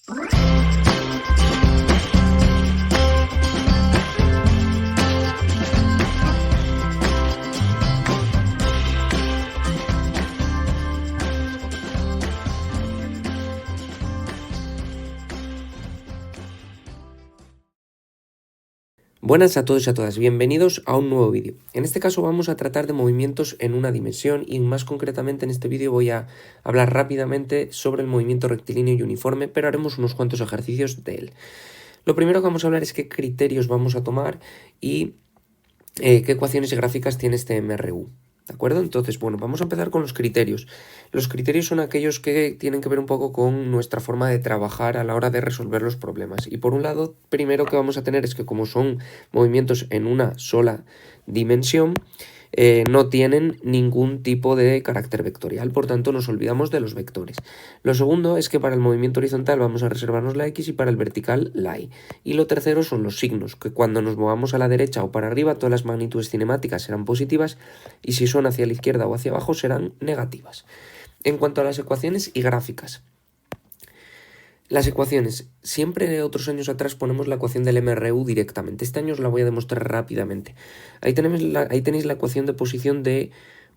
Buenas a todos y a todas, bienvenidos a un nuevo vídeo. En este caso vamos a tratar de movimientos en una dimensión y más concretamente en este vídeo voy a hablar rápidamente sobre el movimiento rectilíneo y uniforme, pero haremos unos cuantos ejercicios de él. Lo primero que vamos a hablar es qué criterios vamos a tomar y qué ecuaciones y gráficas tiene este MRU. ¿De acuerdo? Entonces, bueno, vamos a empezar con los criterios. Los criterios son aquellos que tienen que ver un poco con nuestra forma de trabajar a la hora de resolver los problemas. Y por un lado, primero que vamos a tener es que como son movimientos en una sola dimensión, no tienen ningún tipo de carácter vectorial, por tanto nos olvidamos de los vectores. Lo segundo es que para el movimiento horizontal vamos a reservarnos la X y para el vertical la Y. Y lo tercero son los signos, que cuando nos movamos a la derecha o para arriba todas las magnitudes cinemáticas serán positivas y si son hacia la izquierda o hacia abajo serán negativas. En cuanto a las ecuaciones y gráficas, las ecuaciones, siempre otros años atrás ponemos la ecuación del MRU directamente. Este año os la voy a demostrar rápidamente. Ahí tenéis la ecuación de posición de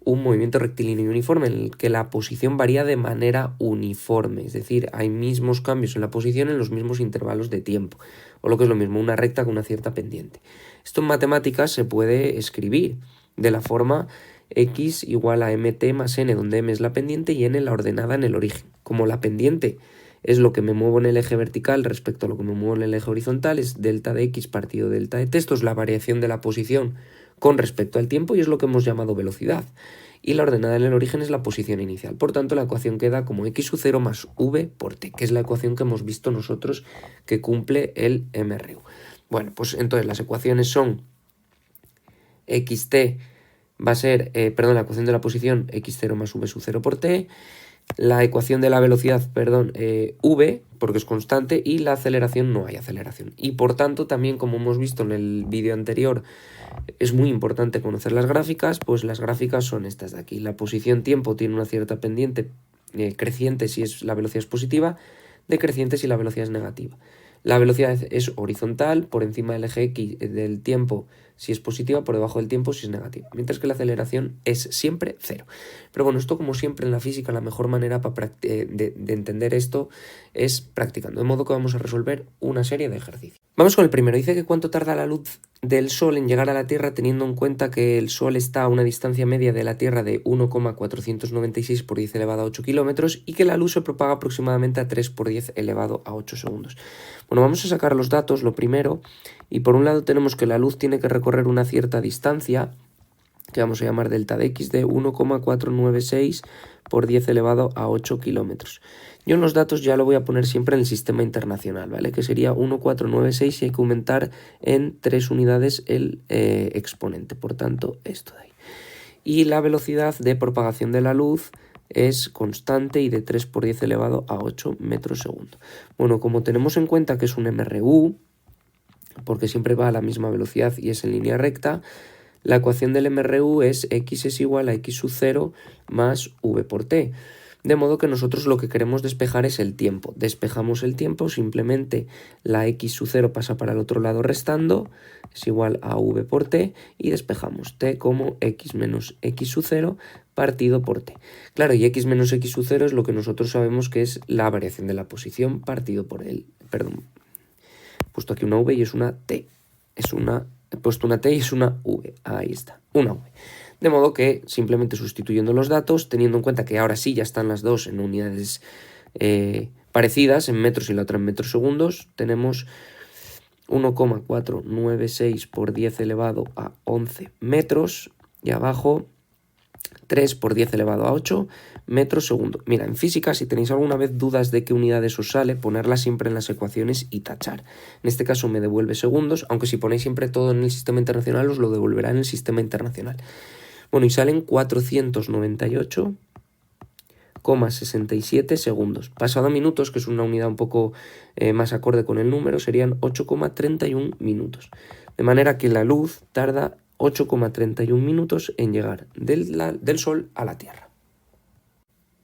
un movimiento rectilíneo y uniforme, en el que la posición varía de manera uniforme. Es decir, hay mismos cambios en la posición en los mismos intervalos de tiempo. O lo que es lo mismo, una recta con una cierta pendiente. Esto en matemáticas se puede escribir de la forma x igual a mt más n, donde m es la pendiente y n la ordenada en el origen. Como la pendiente es lo que me muevo en el eje vertical respecto a lo que me muevo en el eje horizontal, es delta de x partido delta de t. Esto es la variación de la posición con respecto al tiempo y es lo que hemos llamado velocidad. Y la ordenada en el origen es la posición inicial. Por tanto, la ecuación queda como x sub 0 más v por t, que es la ecuación que hemos visto nosotros que cumple el MRU. Bueno, pues entonces las ecuaciones son xt va a ser, la ecuación de la posición x0 más v sub 0 por t, la ecuación de la velocidad, v, porque es constante, y la aceleración no hay aceleración. Y por tanto, también como hemos visto en el vídeo anterior, es muy importante conocer las gráficas, pues las gráficas son estas de aquí. La posición tiempo tiene una cierta pendiente creciente si la velocidad es positiva, decreciente si la velocidad es negativa. La velocidad es horizontal, por encima del eje X del tiempo si es positiva, por debajo del tiempo si es negativa. Mientras que la aceleración es siempre cero. Pero bueno, esto como siempre en la física, la mejor manera de entender esto es practicando. De modo que vamos a resolver una serie de ejercicios. Vamos con el primero. Dice que cuánto tarda la luz del Sol en llegar a la Tierra teniendo en cuenta que el Sol está a una distancia media de la Tierra de 1,496 por 10 elevado a 8 kilómetros y que la luz se propaga aproximadamente a 3 por 10 elevado a 8 segundos. Bueno, vamos a sacar los datos, lo primero, y por un lado tenemos que la luz tiene que recorrer una cierta distancia, que vamos a llamar delta de x, de 1,496 por 10 elevado a 8 kilómetros. Yo en los datos ya lo voy a poner siempre en el sistema internacional, ¿vale? Que sería 1,496 y hay que aumentar en 3 unidades el exponente, por tanto, esto de ahí. Y la velocidad de propagación de la luz es constante y de 3 por 10 elevado a 8 metros segundo. Bueno, como tenemos en cuenta que es un MRU, porque siempre va a la misma velocidad y es en línea recta, la ecuación del MRU es x es igual a x sub 0 más v por t. De modo que nosotros lo que queremos despejar es el tiempo. Despejamos el tiempo, simplemente la x sub 0 pasa para el otro lado restando, es igual a v por t, y despejamos t como x menos x sub 0 partido por t. Claro, y x menos x sub 0 es lo que nosotros sabemos que es la variación de la posición partido por el... Perdón, he puesto aquí una v y es una t. He puesto una t y es una v. Ahí está, una v. De modo que simplemente sustituyendo los datos, teniendo en cuenta que ahora sí ya están las dos en unidades parecidas, en metros y la otra en metros segundos, tenemos 1,496 por 10 elevado a 11 metros y abajo 3 por 10 elevado a 8 metros segundo. Mira, en física, si tenéis alguna vez dudas de qué unidades os sale, ponerlas siempre en las ecuaciones y tachar. En este caso me devuelve segundos, aunque si ponéis siempre todo en el sistema internacional, os lo devolverá en el sistema internacional. Bueno, y salen 498,67 segundos. Pasado a minutos, que es una unidad un poco más acorde con el número, serían 8,31 minutos. De manera que la luz tarda 8,31 minutos en llegar del Sol a la Tierra.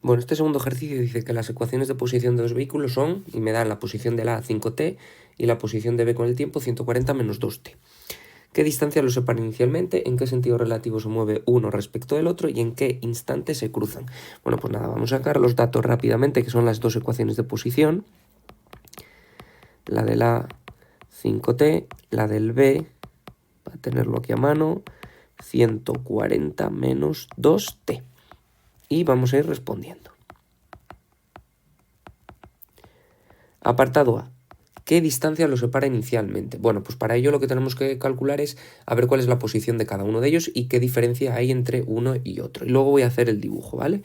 Bueno, este segundo ejercicio dice que las ecuaciones de posición de los vehículos son, y me dan la posición de la A 5t y la posición de B con el tiempo 140 menos 2t. ¿Qué distancia los separa inicialmente? ¿En qué sentido relativo se mueve uno respecto del otro? ¿Y en qué instante se cruzan? Bueno, pues nada, vamos a sacar los datos rápidamente, que son las dos ecuaciones de posición. La de la 5t, la del B, para tenerlo aquí a mano, 140 menos 2t. Y vamos a ir respondiendo. Apartado A. ¿Qué distancia los separa inicialmente? Bueno, pues para ello lo que tenemos que calcular es a ver cuál es la posición de cada uno de ellos y qué diferencia hay entre uno y otro. Y luego voy a hacer el dibujo, ¿vale?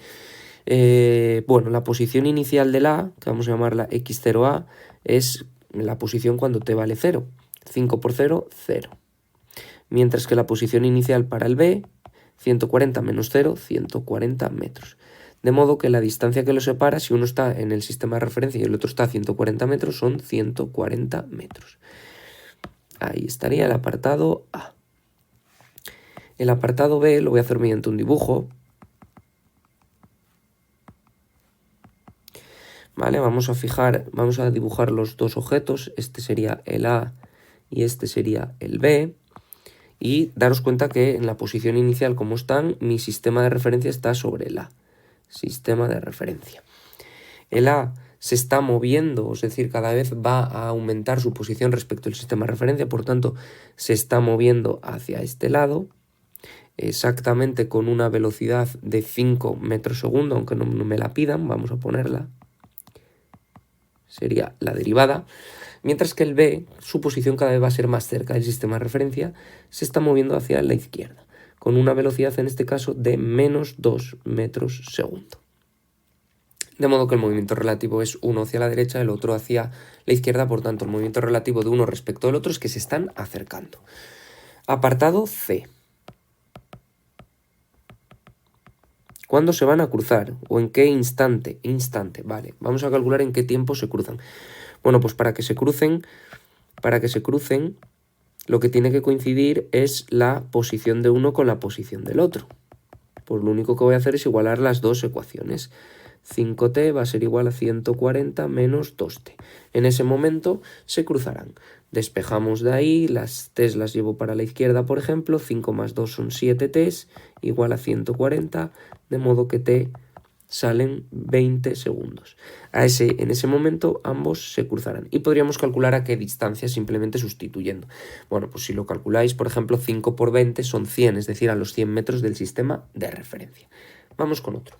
Bueno, la posición inicial de la A, que vamos a llamarla x0a, es la posición cuando t vale 0. 5 por 0, 0. Mientras que la posición inicial para el B, 140 menos 0, 140 metros. De modo que la distancia que los separa, si uno está en el sistema de referencia y el otro está a 140 metros, son 140 metros. Ahí estaría el apartado A. El apartado B lo voy a hacer mediante un dibujo. Vale, vamos a dibujar los dos objetos. Este sería el A y este sería el B. Y daros cuenta que en la posición inicial, como están, mi sistema de referencia está sobre el A. Sistema de referencia. El A se está moviendo, es decir, cada vez va a aumentar su posición respecto al sistema de referencia, por tanto, se está moviendo hacia este lado, exactamente con una velocidad de 5 metros segundo, aunque no me la pidan, vamos a ponerla. Sería la derivada. Mientras que el B, su posición cada vez va a ser más cerca del sistema de referencia, se está moviendo hacia la izquierda, con una velocidad en este caso de menos 2 metros segundo. De modo que el movimiento relativo es uno hacia la derecha, el otro hacia la izquierda, por tanto el movimiento relativo de uno respecto del otro es que se están acercando. Apartado C. ¿Cuándo se van a cruzar? ¿O en qué instante? Vale, vamos a calcular en qué tiempo se cruzan. Bueno, pues para que se crucen, lo que tiene que coincidir es la posición de uno con la posición del otro. Pues lo único que voy a hacer es igualar las dos ecuaciones. 5t va a ser igual a 140 menos 2t. En ese momento se cruzarán. Despejamos de ahí, las t las llevo para la izquierda, por ejemplo. 5 más 2 son 7t, igual a 140, de modo que t salen 20 segundos. En ese momento ambos se cruzarán. Y podríamos calcular a qué distancia simplemente sustituyendo. Bueno, pues si lo calculáis, por ejemplo, 5 por 20 son 100, es decir, a los 100 metros del sistema de referencia. Vamos con otro.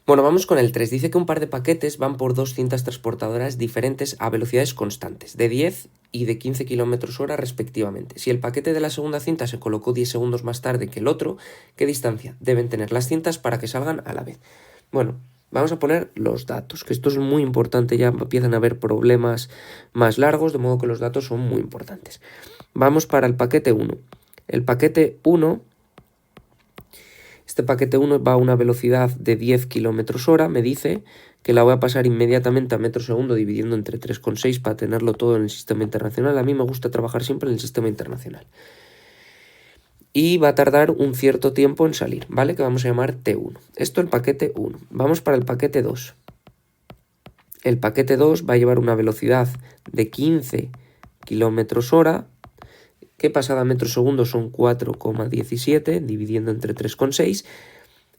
Bueno, vamos con el 3. Dice que un par de paquetes van por dos cintas transportadoras diferentes a velocidades constantes, de 10 y de 15 km/h respectivamente. Si el paquete de la segunda cinta se colocó 10 segundos más tarde que el otro, ¿qué distancia deben tener las cintas para que salgan a la vez? Bueno, vamos a poner los datos, que esto es muy importante, ya empiezan a haber problemas más largos, de modo que los datos son muy importantes. Vamos para el paquete 1. El paquete 1... Este paquete 1 va a una velocidad de 10 km/h, me dice que la voy a pasar inmediatamente a metro segundo dividiendo entre 3,6 para tenerlo todo en el sistema internacional. A mí me gusta trabajar siempre en el sistema internacional. Y va a tardar un cierto tiempo en salir, ¿vale? Que vamos a llamar T1. Esto es el paquete 1. Vamos para el paquete 2. El paquete 2 va a llevar una velocidad de 15 km/h, que pasada metro segundo son 4,17, dividiendo entre 3,6,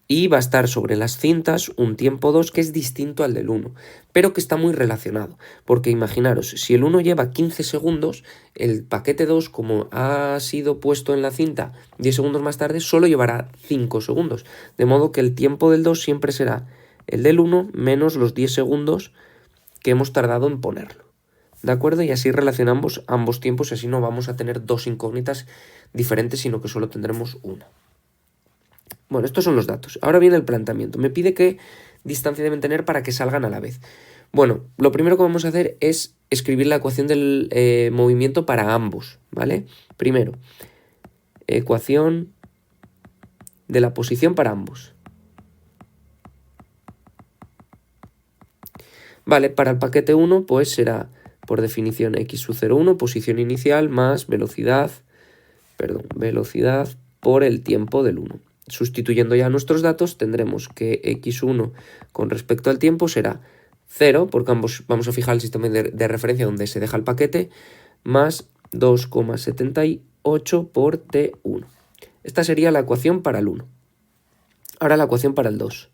y va a estar sobre las cintas un tiempo 2 que es distinto al del 1, pero que está muy relacionado, porque imaginaros, si el 1 lleva 15 segundos, el paquete 2, como ha sido puesto en la cinta 10 segundos más tarde, solo llevará 5 segundos, de modo que el tiempo del 2 siempre será el del 1 menos los 10 segundos que hemos tardado en ponerlo. ¿De acuerdo? Y así relacionamos ambos tiempos y así no vamos a tener dos incógnitas diferentes, sino que solo tendremos una. Bueno, estos son los datos. Ahora viene el planteamiento. Me pide qué distancia deben tener para que salgan a la vez. Bueno, lo primero que vamos a hacer es escribir la ecuación del movimiento para ambos, ¿vale? Primero, ecuación de la posición para ambos. Vale, para el paquete 1 pues será, por definición, x sub 0,1, posición inicial, más velocidad por el tiempo del 1. sustituyendo ya nuestros datos, tendremos que x1 con respecto al tiempo será 0, porque ambos vamos a fijar el sistema de referencia donde se deja el paquete, más 2,78 por t1. Esta sería la ecuación para el 1. Ahora la ecuación para el 2.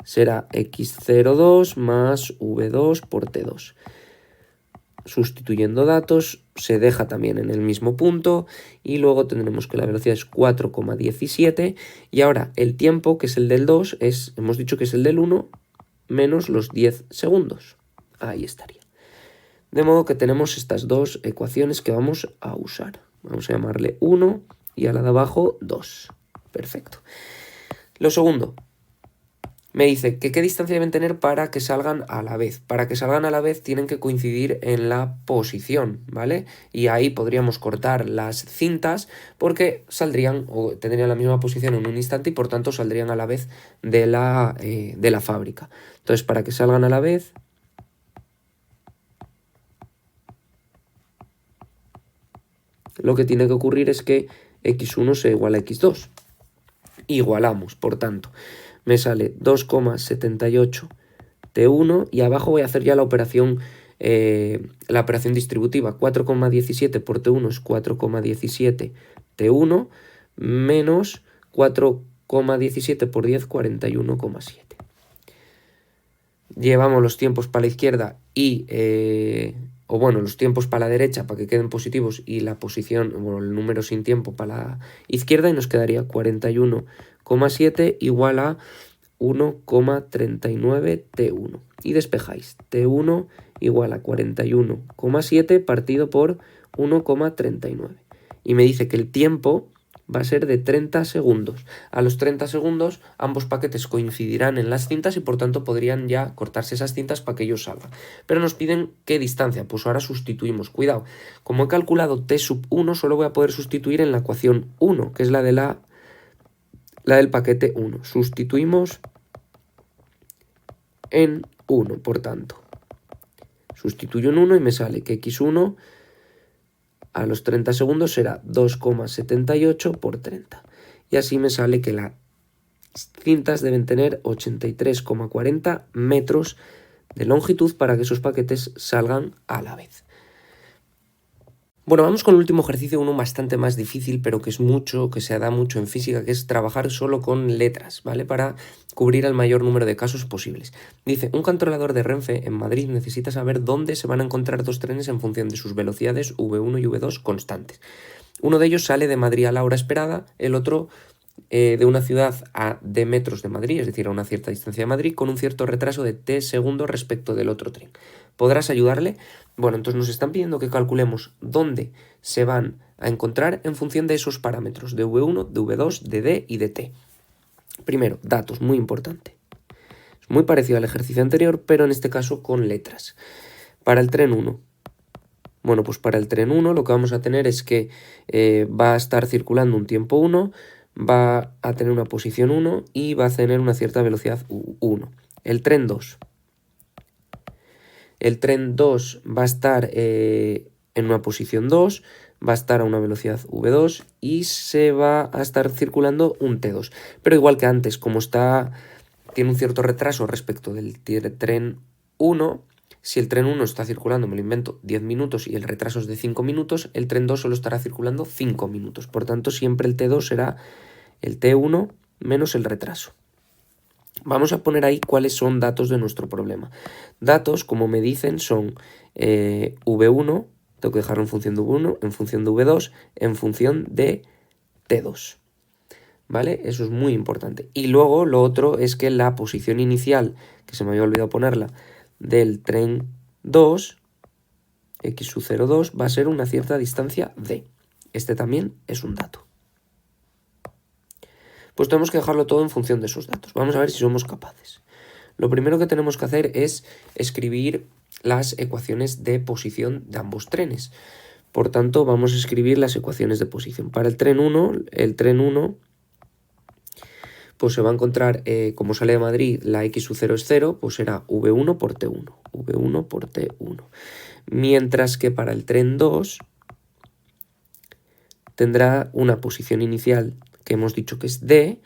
Será x02 más v2 por t2. Sustituyendo datos, se deja también en el mismo punto y luego tendremos que la velocidad es 4,17 y ahora el tiempo, que es el del 2, hemos dicho que es el del 1 menos los 10 segundos. Ahí estaría. De modo que tenemos estas dos ecuaciones que vamos a usar. Vamos a llamarle 1 y a la de abajo 2. Perfecto. Lo segundo, me dice que qué distancia deben tener para que salgan a la vez. Para que salgan a la vez tienen que coincidir en la posición, ¿vale? Y ahí podríamos cortar las cintas porque saldrían o tendrían la misma posición en un instante y por tanto saldrían a la vez de la fábrica. Entonces, para que salgan a la vez, lo que tiene que ocurrir es que x1 sea igual a x2. Igualamos, por tanto, me sale 2,78 t1 y abajo voy a hacer ya la operación distributiva. 4,17 por t1 es 4,17 t1 menos 4,17 por 10, 41,7. Llevamos los tiempos para la izquierda y los tiempos para la derecha para que queden positivos y la posición, el número sin tiempo para la izquierda y nos quedaría 41,7 igual a 1,39 t1. Y despejáis. t1 igual a 41,7 partido por 1,39. Y me dice que el tiempo va a ser de 30 segundos. A los 30 segundos ambos paquetes coincidirán en las cintas y por tanto podrían ya cortarse esas cintas para que ellos salgan. Pero nos piden qué distancia, pues ahora sustituimos. Cuidado, como he calculado t sub 1 solo voy a poder sustituir en la ecuación 1, que es la del paquete 1. Sustituimos en 1, por tanto. Sustituyo en 1 y me sale que x1 a los 30 segundos será 2,78 por 30. Y así me sale que las cintas deben tener 83,40 metros de longitud para que esos paquetes salgan a la vez. Bueno, vamos con el último ejercicio, uno bastante más difícil, pero que se da mucho en física, que es trabajar solo con letras, ¿vale? Para cubrir el mayor número de casos posibles. Dice, un controlador de Renfe en Madrid necesita saber dónde se van a encontrar dos trenes en función de sus velocidades V1 y V2 constantes. Uno de ellos sale de Madrid a la hora esperada, el otro de una ciudad a d metros de Madrid, es decir, a una cierta distancia de Madrid, con un cierto retraso de t segundos respecto del otro tren. ¿Podrás ayudarle? Bueno, entonces nos están pidiendo que calculemos dónde se van a encontrar en función de esos parámetros, de V1, de V2, de D y de T. Primero, datos, muy importante. Es muy parecido al ejercicio anterior, pero en este caso con letras. Para el tren 1. Bueno, pues para el tren 1 lo que vamos a tener es que va a estar circulando un tiempo 1, va a tener una posición 1 y va a tener una cierta velocidad 1. El tren 2. El tren 2 va a estar en una posición 2, va a estar a una velocidad V2 y se va a estar circulando un T2. Pero igual que antes, como tiene un cierto retraso respecto del tren 1, si el tren 1 está circulando, me lo invento, 10 minutos y el retraso es de 5 minutos, el tren 2 solo estará circulando 5 minutos. Por tanto, siempre el T2 será el T1 menos el retraso. Vamos a poner ahí cuáles son datos de nuestro problema. Datos, como me dicen, son V1, tengo que dejarlo en función de V1, en función de V2, en función de T2. ¿Vale? Eso es muy importante. Y luego lo otro es que la posición inicial, que se me había olvidado ponerla, del tren 2, x sub 0,2, va a ser una cierta distancia d. Este también es un dato. Pues tenemos que dejarlo todo en función de esos datos. Vamos a ver si somos capaces. Lo primero que tenemos que hacer es escribir las ecuaciones de posición de ambos trenes. Por tanto, vamos a escribir las ecuaciones de posición. Para el tren 1, pues se va a encontrar, como sale de Madrid, la x sub 0 es 0, pues será V1 por T1. V1 por T1. Mientras que para el tren 2 tendrá una posición inicial que hemos dicho que es D,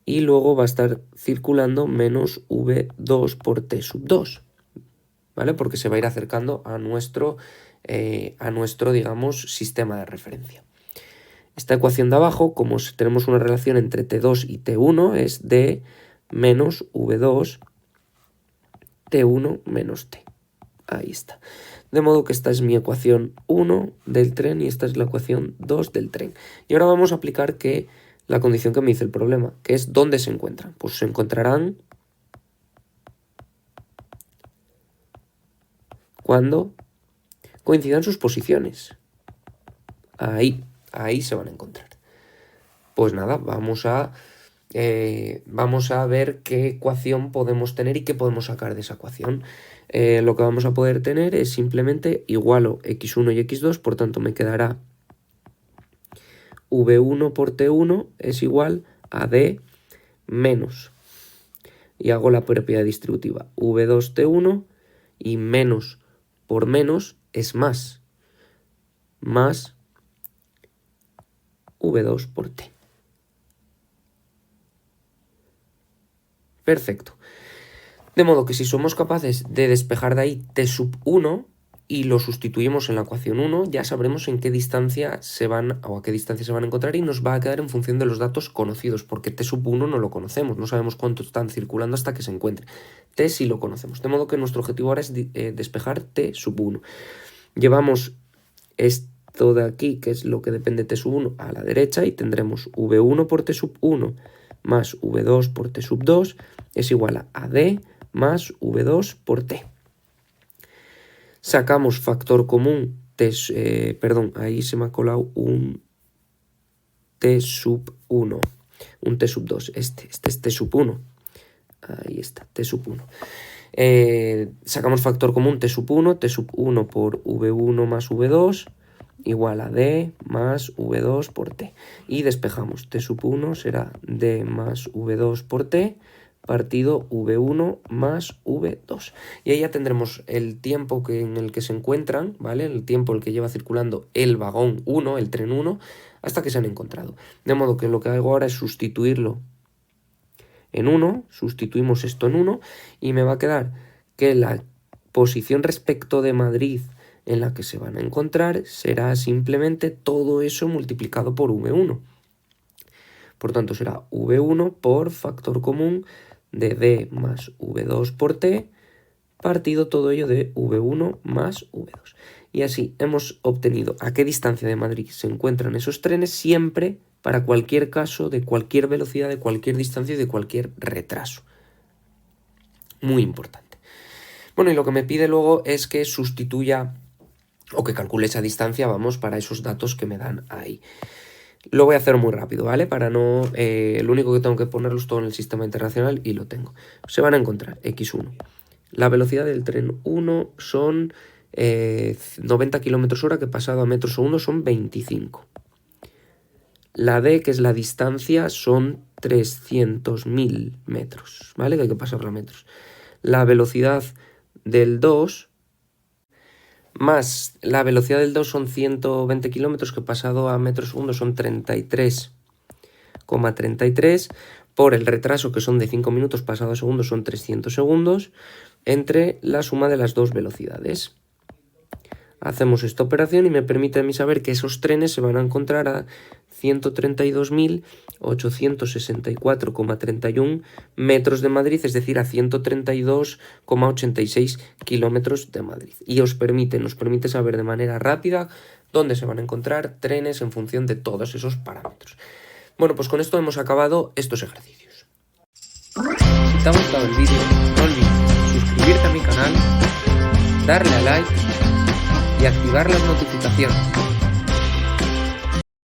y luego va a estar circulando menos V2 por T sub 2, ¿vale? Porque se va a ir acercando a nuestro, digamos, sistema de referencia. Esta ecuación de abajo, como tenemos una relación entre T2 y T1, es D menos V2 T1 menos T. Ahí está. De modo que esta es mi ecuación 1 del tren y esta es la ecuación 2 del tren. Y ahora vamos a aplicar la condición que me dice el problema, que es ¿dónde se encuentran? Pues se encontrarán cuando coincidan sus posiciones. Ahí se van a encontrar. Pues nada, vamos a ver qué ecuación podemos tener y qué podemos sacar de esa ecuación. Lo que vamos a poder tener es simplemente igualo x1 y x2, por tanto me quedará v1 por t1 es igual a d menos, y hago la propiedad distributiva, v2 t1 y menos por menos es más v2 por t. Perfecto. De modo que si somos capaces de despejar de ahí t sub 1 y lo sustituimos en la ecuación 1, ya sabremos en qué distancia se van a encontrar y nos va a quedar en función de los datos conocidos, porque t sub 1 no lo conocemos, no sabemos cuánto están circulando hasta que se encuentre. T sí lo conocemos, de modo que nuestro objetivo ahora es despejar t sub 1. Llevamos esto de aquí, que es lo que depende de t sub 1, a la derecha y tendremos v1 por t sub 1 más v2 por t sub 2 es igual a d más v2 por t. Sacamos factor común, ahí se me ha colado un t sub 1, un t sub 2, este es t sub 1, ahí está, t sub 1. Sacamos factor común t sub 1 por v1 más v2 igual a d más v2 por t. Y despejamos, t sub 1 será d más v2 por t partido v1 más v2. Y ahí ya tendremos el tiempo en el que se encuentran, ¿vale? El tiempo en el que lleva circulando el vagón 1, el tren 1, hasta que se han encontrado. De modo que lo que hago ahora es sustituirlo en 1, sustituimos esto en 1 y me va a quedar que la posición respecto de Madrid en la que se van a encontrar será simplemente todo eso multiplicado por v1. Por tanto será v1 por factor común de d más v2 por t partido todo ello de v1 más v2. Y así hemos obtenido a qué distancia de Madrid se encuentran esos trenes siempre para cualquier caso, de cualquier velocidad, de cualquier distancia y de cualquier retraso. Muy importante. Bueno, y lo que me pide luego es que sustituya o que calcule esa distancia, vamos, para esos datos que me dan ahí. Lo voy a hacer muy rápido, ¿vale? Para no... lo único que tengo que ponerlos todo en el sistema internacional y lo tengo. Se van a encontrar x1. La velocidad del tren 1 son 90 km/h, que pasado a metros segundo son 25. La d, que es la distancia, son 300.000 metros, ¿vale? Que hay que pasarlo a metros. La velocidad del 2... más la velocidad del 2 son 120 kilómetros, que pasado a metros segundo son 33,33, por el retraso, que son de 5 minutos, pasado a segundos son 300 segundos, entre la suma de las dos velocidades. Hacemos esta operación y me permite a mí saber que esos trenes se van a encontrar a 132.864,31 metros de Madrid, es decir, a 132,86 kilómetros de Madrid. Y nos permite saber de manera rápida dónde se van a encontrar trenes en función de todos esos parámetros. Bueno, pues con esto hemos acabado estos ejercicios. Si te ha gustado el vídeo, no olvides suscribirte a mi canal, darle a like y activar las notificaciones.